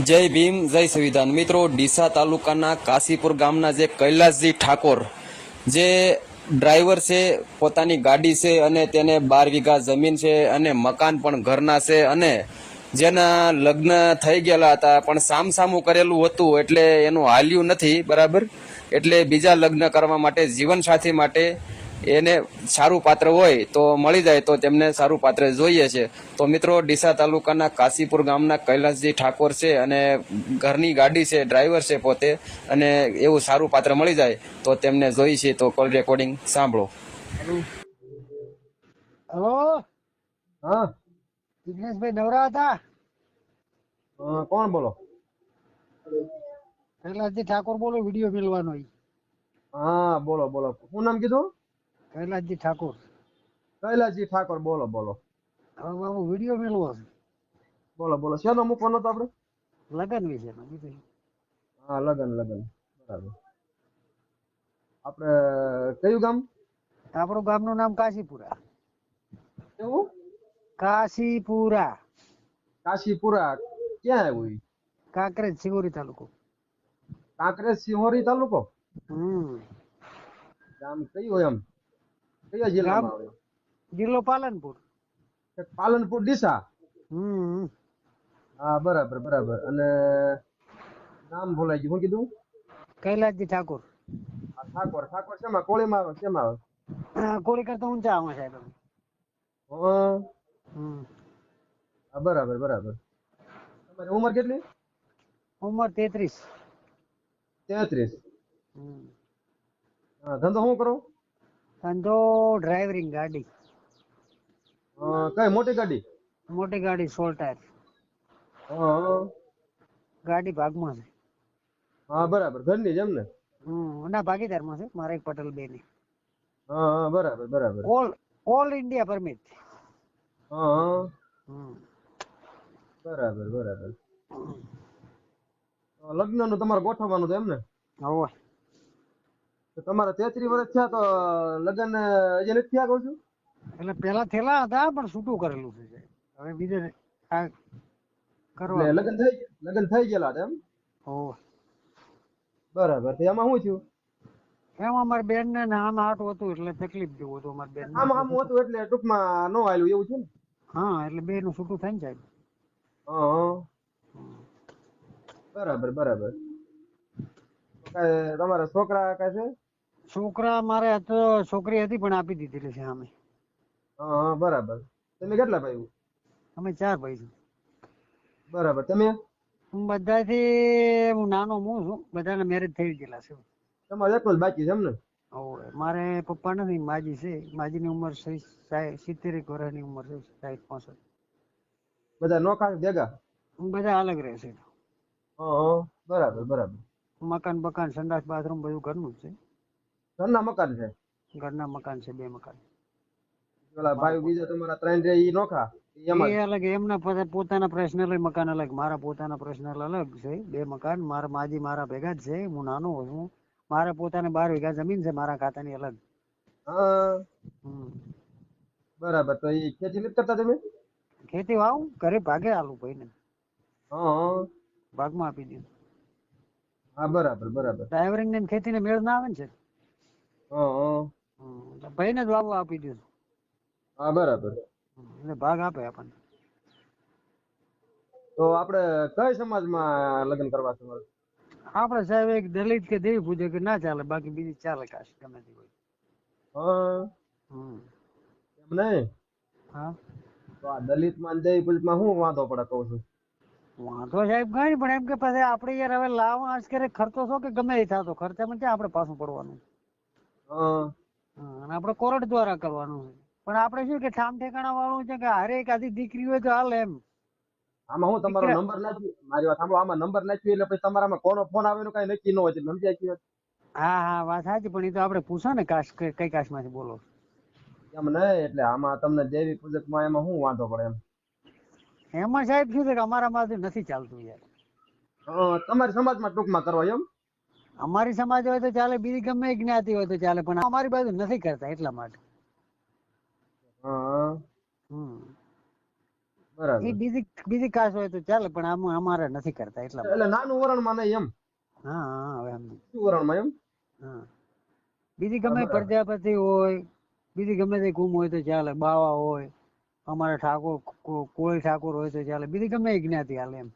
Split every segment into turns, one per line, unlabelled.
જય ભીમ જય સંવિધાન મિત્રો, ડીસા તાલુકાના કાશીપુર ગામના જે કૈલાસજી ઠાકોર જે ડ્રાઈવર છે, પોતાની ગાડી છે અને તેને 12 વીઘા જમીન છે અને મકાન પણ ઘરના છે અને જેના લગ્ન થઈ ગયેલા હતા પણ સામસામું કરેલું હતું એટલે એનું હાલ્યું નથી બરાબર. એટલે બીજા લગ્ન કરવા માટે જીવનસાથી માટે એને સારું પાત્ર હોય તો મળી જાય તો તેમને સારું પાત્ર જોઈએ છે. તો મિત્રો, ડીસા તાલુકાના કાશીપુર ગામના કૈલાસજી ઠાકોર છે અને ઘરની ગાડી છે, ડ્રાઈવર છે પોતે, અને એવું સારું પાત્ર મળી જાય તો તેમને જોઈ છે. તો કોલ રેકોર્ડિંગ સાંભળો.
હલો,
હા.
જિગ્નેશભાઈ નવરા હતા?
કોણ બોલો?
કૈલાસજી ઠાકોર બોલો, વિડીયો મેળવાનો.
હા, બોલો બોલો. શું નામ કીધું?
કૈલાસજી ઠાકોર.
કૈલાસજી ઠાકોર. બોલો બોલો.
હવે બાબુ વિડીયો મેળવો છે,
બોલો બોલો. શેનો મૂકવાનો તો આપણે?
લગ્ન વિશે બીજું.
હા, લગન લગન. બરાબર. આપણે કયું ગામ?
આપણું ગામનું નામ કાશીપુરા.
કેવું?
કાશીપુરા,
કાશીપુરા. ક્યાં આવ્યું ઈ?
કાંકરેજ સિહોરી તાલુકો.
કાંકરેજ સિહોરી તાલુકો. ગામ કયું એમ? કયા
ગામ
જિલ્લામાં આવે?
જિલ્લો પાલનપુર.
પાલનપુર, ડીસા.
હમ
હા, બરાબર બરાબર. અને નામ ભૂલાઈ ગયું. શું કીધું?
કૈલાસજી ઠાકોર.
આ ઠાકોર. ઠાકોર શેમાં? કોળીમાં આવે? શેમાં આવે?
કોળી કરતા ઊંચા આવે સાહેબ.
હા.
હમ
હા, બરાબર બરાબર. તમારી ઉંમર કેટલી?
ઉંમર 33.
33. હા, ધંધો શું કરો?
ધંધો ડ્રાઈવરિંગ, ગાડી.
કઈ મોટી ગાડી?
મોટી ગાડી 16 ટાયર.
હા
ગાડી ભાગમાં છે.
હા, બરાબર. ઘરની જ એમ ને?
ના, ભાગીદારમાં છે મારા એક પટેલ બે ની.
હા હા, બરાબર બરાબર.
All India permit.
હા, બરાબર બરાબર. લગ્ન નું તમારે ગોઠવવાનું છે એમ ને?
હવે
તો તમારે 33 વર્ષ થયા તો લગ્ન હજી નથી થયા કહું છું?
એટલે પેલા થયેલા હતા પણ છૂટું કરેલું છે. હવે બીજે આ
એટલે
કરવાનું.
લગ્ન થઈ ગયેલા હતા એમ?
હોવે.
બરાબર. તો એમાં શું થયું?
એમાં અમારી બેન ને નામ હાટું હતું એટલે તકલીફ જેવું હતું અમારી બેન ને.
આમ આમ હતું એટલે ટૂંકમાં નો આવેલું એવું છે ને?
હા, એટલે બે નું છૂટું થાય ને સાહેબ.
હા, બરાબર બરાબર. તો કાંઈ તમારા છોકરા કાંઈ છે?
છોકરા મારે હતો, છોકરી હતી પણ આપી દીધી છે અમે.
હા, બરાબર. તમે કેટલા ભાઈ?
અમે 4 ભાઈ છું.
બરાબર. તમે?
બધાથી હું નાનો છું. બધાના મેરેજ થઈ ગયેલા છે.
તમારે એકલો જ બાકી છે એમ ને?
હોવે. મારે પપ્પા નથી, માજી છે. માજીની ઉંમર 70 વર્ષની ઉંમર છે, 60-65.
બધા નોખા ભેગા?
બધા અલગ રહેશે.
હા, બરાબર બરાબર.
મકાન બકાન, સંડાસ બાથરૂમ બધું ઘરનું જ છે.
ઘરના મકાન છે?
ઘરના મકાન છે, 2 મકાન.
પેલા ભાઈ બીજા તમારા 3 રે ઈ નોખા? એમાં
એ
જ?
અલગ, એમના પોતાના પર્સનલ મકાન અલગ, મારા પોતાના પર્સનલ અલગ છે. 2 મકાન. મારા માજી મારા ભેગા જ છે. હું નાનો છું. મારા પોતાને 12 વીઘા જમીન છે, મારા ખાતાની અલગ.
હા,
હમ
બરાબર. તો એ ખેતી નથી કરતા તમે?
ખેતી વાવું, ઘરે ભાગે આલું ભાઈ ને.
હા
ભાગમાં આપી દીધું.
હા, બરાબર બરાબર.
ડ્રાઈવરિંગ ને ખેતી ને મેળ ના આવે ને છે.
હા
ભાઈ ને જ વાવવા આપી દીધું.
હા, બરાબર.
એટલે ભાગ આપે આપણને.
તો આપણે કઈ સમાજમાં લગ્ન કરવા છે?
આપડે સાહેબ એક દલિત કે દેવી પૂજક કે ના ચાલે, બાકી બીજી ચાલે કાશ ગમે તે હોય.
હા,
હમ
એમ નહીં.
હા,
તો આ દલિત માં દેવી પૂજમાં શું વાંધો પડે કહું છું?
વાંધો સાહેબ કઈ પણ એમ કે પછી આપડે યાર હવે લાવવા આજ કરે ખર્ચો છો કે ગમે એ થતો, ખર્ચામાં ક્યાં આપણે પાછું પડવાનું.
હા
અને આપણે કોર્ટ દ્વારા કરવાનું છે. પણ આપણે શું કે ઠામ ઠેકાણા વાળું છે કે હરેક આધી દીકરી હોય તો હાલ એમ.
આમાં હું તમારો
દીકરા,
નંબર નાખી, મારી વાત સાંભળો, આમાં નંબર નાખ્યું એટલે પછી તમારામાં કોનો ફોન આવે કઈ નક્કી ન હોય, સમજાય કે?
હા હા વાત સાચી, પણ એ તો આપણે પૂછો ને કાશ કઈ કાશ માંથી બોલો.
એમ નહીં, એટલે આમાં તમને દેવી પૂજક માં એમાં શું વાંધો પડે એમ?
એમાં સાહેબ શું છે કે અમારા માંથી નથી ચાલતું યાર.
તમારી સમાજમાં ટૂંકમાં કરવા એમ?
અમારી સમાજ હોય તો ચાલે, બીજી ગમે એ જ્ઞાતિ હોય તો ચાલે, પણ અમારી બાજુ નથી કરતા એટલા માટે.
હા,
હમ
બરાબર.
એ બીજી કાસ હોય તો ચાલે, પણ આમાં અમારે નથી કરતા એટલા માટે.
એટલે નાનું વરણમાં નહીં એમ,
હા હા હવે સમજી.
શું વરણમાં એમ.
હા બીજી
હા,
ગમે
બરાબર.
પ્રજાપતિ હોય, બીજી ગમે તે કુમ હોય તો ચાલે, બાવા હોય, અમારે ઠાકોર કોળી ઠાકોર હોય તો ચાલે, બીજી ગમે એ જ્ઞાતિ હાલે એમ.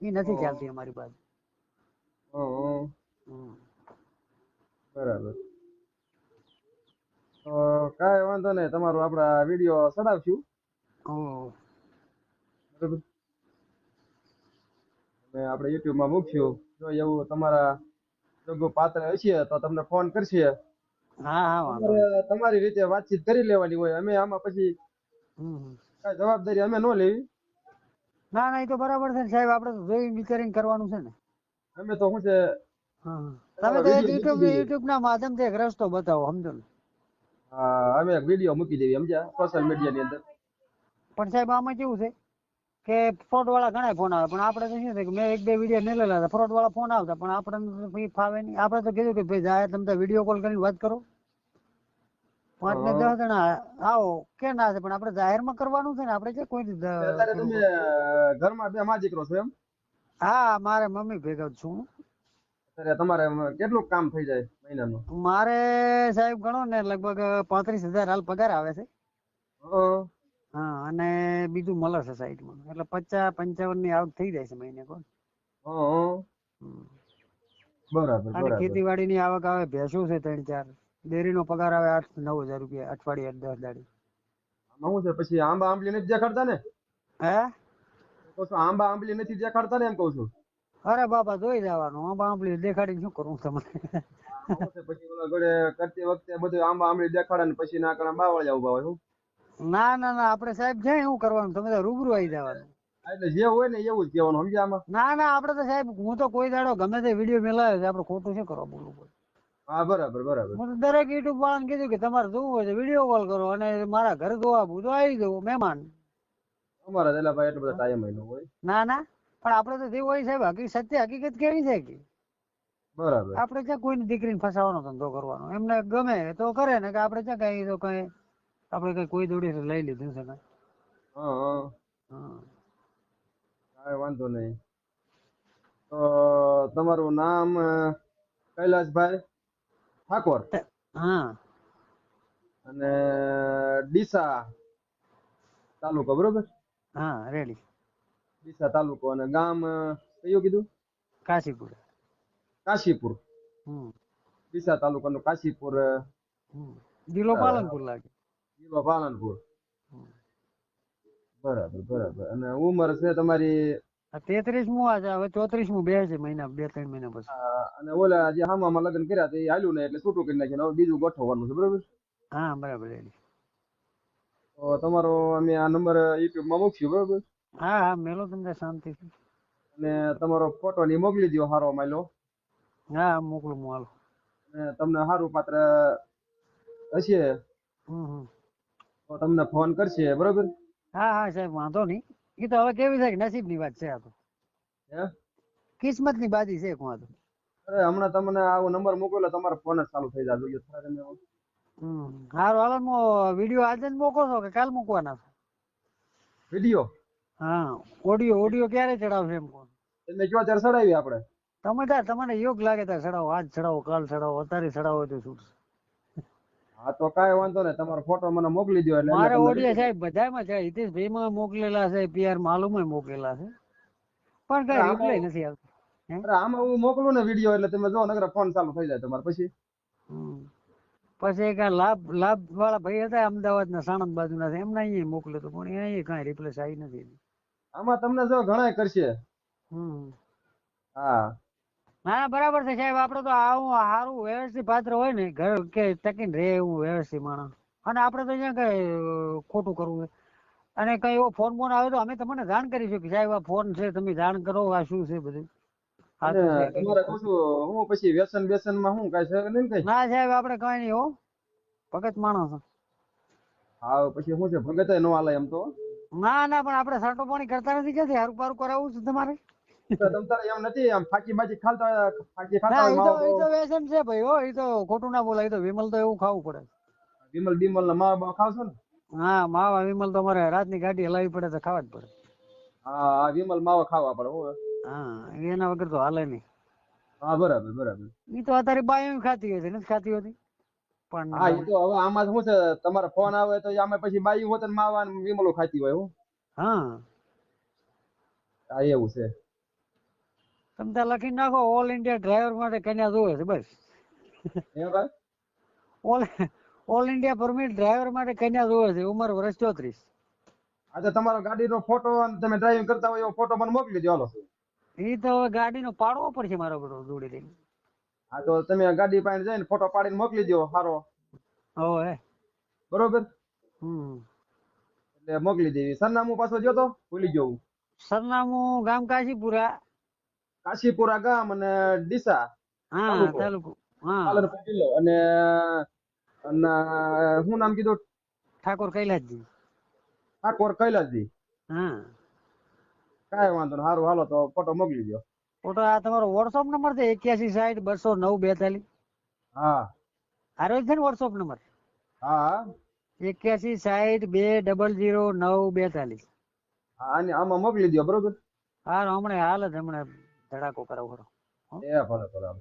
એ નથી
ઓહ,
ચાલતી અમારી પાસે.
ઓહ,
હમ.
બરાબર. તો કાંઈ વાંધો નહીં, તમારો આપડા વિડીયો ચડાવશું.
ઓહ.
બરાબર. અને આપણે YouTube માં મૂકશું. જો એવું તમારા યોગ્ય પાત્ર હશે તો તમને ફોન કરશે.
હા હા વાંધો નહીં.
તમારે તમારી રીતે વાતચીત કરી લેવાની હોય. અમે આમાં પછી
હમ.
કાંઈ જવાબદારી અમે ન લેવી.
ના ના એ તો બરાબર છે ને સાહેબ, આપણે તો જોઈ વિચારીને કરવાનું છે ને.
અમે તો શું છે,
હા હા. તમે
તમારો
તો એક
વિડીયો મૂકી દઈએ.
યુટ્યુબ ના માધ્યમથી એક રસ્તો બતાવો, સમજો ને.
હા, અમે એક વિડીયો મૂકી દેવી સમજ્યા, સોશિયલ મીડિયા ની અંદર.
પણ સાહેબ આમાં કેવું છે કે ફ્રોડ વાળા ઘણા ફોન આવે, પણ આપણે તો શું છે કે મેં એક બે વિડીયો મેલેલા હતા, ફ્રોડ વાળા ફોન આવતા, પણ આપણે તો ફાવે નહીં. આપણે તો કીધું કે ભાઈ જાય તમે વિડીયો કોલ કરીને વાત કરો, 5 ને 10 જણા આવો કે ના છે, પણ આપણે જાહેરમાં કરવાનું છે ને. આપણે જે કોઈ
એટલે અત્યારે તમે ઘરમાં બે માં દીકરો છો એમ.
હા મારે મમ્મી ભેગા જ છું.
અત્યારે તમારે કેટલું કામ થઈ જાય મહિનાનું?
મારે સાહેબ ગણો ને લગભગ 35,000 હાલ પગાર આવે છે.
હં.
હા અને બીજું મળે છે સાઈડમાં, એટલે 50-55 ની આવક થઈ જાય છે મહિને કોણ.
હં. બરાબર
અને
બરાબર.
ખેતીવાડી ની આવક આવે, ભેંસું છે 3-4, ડેરી નો પગાર આવે 8-9 હજાર રૂપિયા અઠવાડિયે 10 દાડી.
આમાં શું છે પછી આંબા આંબલી નથી દેખાડતા ને?
હે
કહું છું આંબા આંબલી નથી દેખાડતા ને એમ કહું છું.
અરે બાપા જોઈ જવાનું, આંબા આંબલી દેખાડીને શું કરવું તમને.
આમાં શું છે પછી ઓલા ઘરે કરતી વખતે બધું આંબા આંબલી દેખાડે ને પછી ના કણા બાવળિયા ઉભા હોય. શું?
ના ના ના આપણે સાહેબ છે એવું કરવાનું, તમે તો રૂબરૂ આવી જવાનું.
એટલે જે હોય ને એવું જ કહેવાનું સમજ્યા આમાં.
ના ના આપણે તો સાહેબ, હું તો કોઈ દાડો ગમે તે વિડીયો મેલાવે છે, આપણે ખોટું શું કરવા બોલવું પડે.
હા બરાબર બરાબર.
હું તો દરેક યુટ્યુબ વાળાને કીધું કે તમારે જોવું હોય તો વિડીયો કોલ કરો, અને મારા ઘરે જોવા તો આવી જવું મહેમાન.
અમારા દેલા ભાઈ એટલું બધા ટાઈમ ન હોય.
ના ના પણ આપણે તો જેવું હોય સાહેબ, સત્ય હકીકત કેવી છે કે
બરાબર.
આપણે ક્યાં કોઈની દીકરીને ફસાવાનો ધંધો કરવાનો, એમને ગમે તો કરે ને, કે આપણે ક્યાં કઈ તો કઈ આપણે કઈ કોઈ જોડે લઈ લીધું છે ને.
હા હા.
હા
કાંઈ વાંધો નહીં. તો તમારું નામ કૈલાસભાઈ ઠાકોર
હા
અને ડીસા તાલુકો બરોબર?
હા રેડી.
ડીસા તાલુકો અને ગામ કયું કીધું?
કાશીપુર.
કાશીપુર.
હમ
ડીસા તાલુકાનું કાશીપુર.
જિલ્લો
બરાબર.
પાલનપુર લાગે.
જિલ્લો પાલનપુર. બરાબર બરાબર. અને ઉંમર છે તમારી?
33મું આજે હવે 34મું બે છે મહિના, 2-3 મહિના પછી.
અને ઓલા જે હામામાં લગ્ન કર્યા તે હાલ્યું ને એટલે છૂટું કરી નાખ્યું, હવે બીજું ગોઠવવાનું છે બરોબર?
હા બરાબર રેડી.
તો તમારો અમે આ નંબર યુટ્યુબ માં મૂકશું બરોબર?
હા હા મેલો તમને શાંતિથી.
અને તમારો ફોટો ની મોકલી દો હારો માયલો.
હા મોકલું હું હાલો.
અને તમને સારું પાત્ર હશે
હમ
તો તમને ફોન કરશે બરોબર?
હા હા સાહેબ વાંધો નહીં. એ તો હવે કેવી છે કે નસીબ ની વાત છે, આ તો
હે?
કિસ્મત ની બાજી છે. હું તો
અરે હમણાં તમને આવો નંબર મોકલો તમારો ફોન જ ચાલુ થઈ જાય.
હારું હાલો, હું વિડીયો આજે જ મોકલો છો કે કાલ મૂકવાના છે?
વિડીયો
હા ઓડિયો ક્યારે ચડાવશે એમ કોણ?
તમે કયો ત્યારે ચડાવી આપણે.
તમે તાર તમને યોગ લાગે ત્યારે ચડાવો, આજ ચડાવો, કાલ ચડાવો, અત્યારે ચડાવો તો શું.
હા તો કાંઈ વાંધો નહીં, તમારો ફોટો મને મોકલી દો એટલે
મારે
તમને
ઓડિયો સાહેબ બધામાં છે, હિતેશભાઈ માં મોકલેલા છે, PR માલુમાં મોકલેલા છે, પણ કઈ રિપ્લાય નથી આવતો.
અરે આમાં હું મોકલું ને વિડીયો એટલે તમે જો નકર ફોન ચાલુ થઈ જાય તમારે પછી.
પછી એક લાભ વાળા ભાઈ હતા અમદાવાદના સાણંદ બાજુના, એમને અહીંયા મોકલ્યો હતો, પણ અહીંયા કઈ રિપ્લેસ આવી નથી.
આમાં તમને જો ઘણા કરશે. હા
ના બરાબર છે સાહેબ, આપડે તો આવું સારું વ્યવસ્થિત પાત્ર હોય ને, ઘર કે ટકીને રે એવું વ્યવસ્થિત માણસ, અને આપડે તો અહીંયા કઈ ખોટું કરવું અને કઈ એવો ફોન આવે તો અમે તમને જાણ કરીશું કે સાહેબ આ ફોન છે, તમે જાણ કરો આ શું છે બધું.
અને તમારે કહું છું હું પછી વ્યસન માં શું કઈ છે નહીં કઈ?
ના સાહેબ આપણે કઈ નહીં હો, ભગત માણસ.
હા પછી શું છે ભગત નો હાલે એમ તો.
ના ના પણ આપણે સાટો પાણી કરતા નથી, ક્યાંથી હારું પારું કરાવવું છે તમારે?
તમ તારે એમ નથી, આમ ફાકી બાકી ખાતા
ના
હોય
એ
માવો
તો વ્યસન છે ભાઈ હો, એ તો ખોટું ના બોલાય, તો વિમલ તો એવું ખાવું પડે.
વિમલ બીમલ ના માવા બાવા ખાવ છો ને?
હા માવા વિમલ તો અમારે રાતની ગાડી હલાવી પડે તો ખાવા જ પડે.
હા વિમલ માવા ખાવા પડે હો.
હા એના વગર તો હાલે નહીં.
હા બરાબર બરાબર.
ઈ તો અત્યારે બાયું ખાતી હોય છે નથી ખાતી હોતી
હા
પણ
એ તો હવે આમાં શું છે તમારે ફોન આવે તો આમાં પછી બાયું હોત ને માવા ને વિમલો ખાતી હોય હું.
હા
હા એવું છે.
તમે ત્યાં લખી નાખો ઓલ ઇન્ડિયા ડ્રાઈવર માટે કન્યા જોવે છે બસ.
હે ભાઈ
ઓલ ઇન્ડિયા પરમિટ ડ્રાઈવર માટે કન્યા જોવે છે ઉંમર વર્ષ 34.
હા તો તમારો ગાડીનો ફોટો અને તમે ડ્રાઇવિંગ કરતા હોય એવો ફોટો મને મોકલી દો હાલો.
ઈ તો હવે ગાડીનો પાડવો પડશે મારો બધો જોડી લઈને.
હા તો તમે ગાડી પાસે જઈને ફોટો પાડીને મોકલી દો સારો.
હવે
બરોબર
હમ
એટલે મોકલી દેવી. સરનામું પાછો જો તો ભૂલી ગયો હું.
સરનામું ગામ કાશીપુરા.
કાશીપુરા ગામ અને ડીસા
હા તાલુકો. હા
પાલનપુર જિલ્લો અને શું નામ કીધું?
ઠાકોર કૈલાસજી.
ઠાકોર કૈલાસજી.
હા
કાંઈ વાંધો નહીં સારું હાલો તો ફોટો મોકલી દો.
ફોટો આ તમારો વોટ્સઅપ નંબર છે 8160 209 42.
હા
આરો છે ને વોટ્સઅપ નંબર
હા
8160 200 942.
હા આમાં મોકલી દો બરોબર.
હા હમણાં હાલ જ હમણાં ધડાકો કરાવો ખરો.
એ ભલે ભલે.